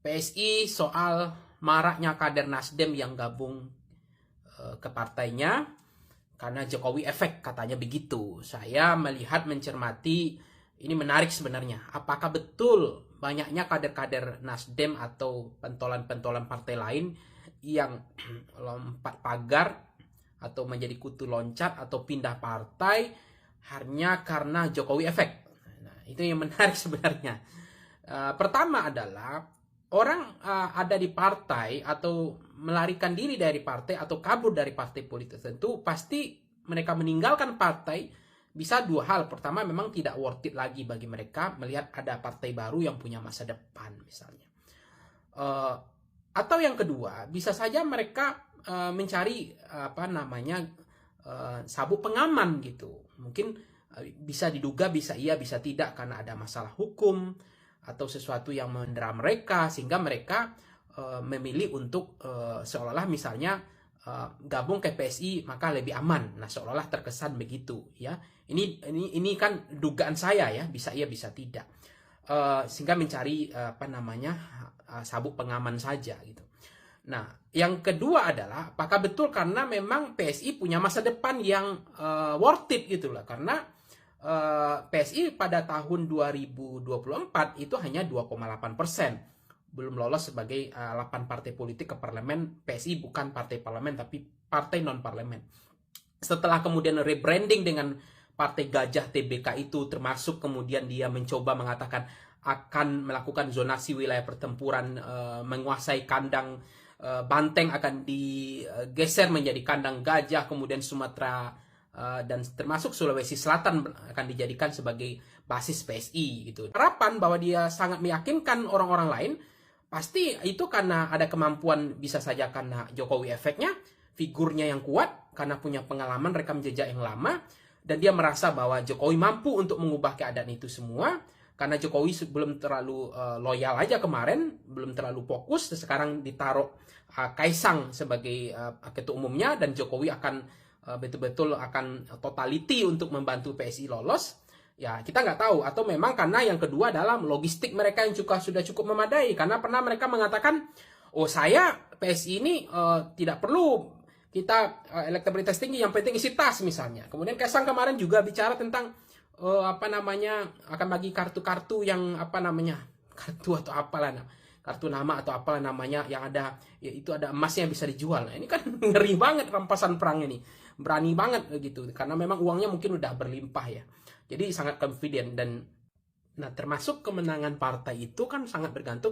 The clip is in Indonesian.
PSI soal maraknya kader Nasdem yang gabung ke partainya karena Jokowi efek, katanya begitu. Saya melihat, mencermati, ini menarik sebenarnya. Apakah betul banyaknya kader-kader Nasdem atau pentolan-pentolan partai lain yang lompat pagar atau menjadi kutu loncat atau pindah partai hanya karena Jokowi efek? Nah, itu yang menarik sebenarnya. Pertama adalah orang ada di partai atau melarikan diri dari partai atau kabur dari partai politik tertentu, pasti mereka meninggalkan partai bisa dua hal. Pertama, memang tidak worth it lagi bagi mereka melihat ada partai baru yang punya masa depan misalnya. Atau yang kedua, bisa saja mereka mencari sabuk pengaman gitu. Mungkin bisa diduga, bisa iya, bisa tidak, karena ada masalah hukum atau sesuatu yang mendera mereka, sehingga mereka memilih untuk seolah-olah misalnya gabung ke PSI maka lebih aman. Nah, seolah-olah terkesan begitu ya. Ini kan dugaan saya ya, bisa iya bisa tidak. Sehingga mencari sabuk pengaman saja gitu. Nah, yang kedua adalah apakah betul karena memang PSI punya masa depan yang worth it gitu lah. Karena PSI pada tahun 2024 itu hanya 2,8%. Belum lolos sebagai 8 partai politik ke parlemen. PSI bukan partai parlemen tapi partai non-parlemen. Setelah kemudian rebranding dengan Partai Gajah TBK itu, termasuk kemudian dia mencoba mengatakan akan melakukan zonasi wilayah pertempuran, menguasai kandang Banteng akan digeser menjadi kandang gajah, kemudian Sumatera dan termasuk Sulawesi Selatan akan dijadikan sebagai basis PSI gitu. Harapan bahwa dia sangat meyakinkan orang-orang lain, pasti itu karena ada kemampuan, bisa saja karena Jokowi efeknya, figurnya yang kuat, karena punya pengalaman rekam jejak yang lama, dan dia merasa bahwa Jokowi mampu untuk mengubah keadaan itu semua. Karena Jokowi belum terlalu loyal aja kemarin, belum terlalu fokus, sekarang ditaruh Kaisang sebagai ketua umumnya, dan Jokowi akan betul-betul akan totality untuk membantu PSI lolos. Ya, kita nggak tahu. Atau memang karena yang kedua adalah logistik mereka yang juga sudah cukup memadai. Karena pernah mereka mengatakan, oh saya PSI ini tidak perlu kita elektabilitas tinggi, yang penting isi tas misalnya. Kemudian Kaisang kemarin juga bicara tentang akan bagi kartu-kartu yang kartu atau apalah, kartu nama atau apalah namanya, yang ada ya, itu ada emasnya yang bisa dijual. Nah, ini kan ngeri banget rampasan perang ini, berani banget gitu, karena memang uangnya mungkin udah berlimpah ya, jadi sangat confident. Dan nah, termasuk kemenangan partai itu kan sangat bergantung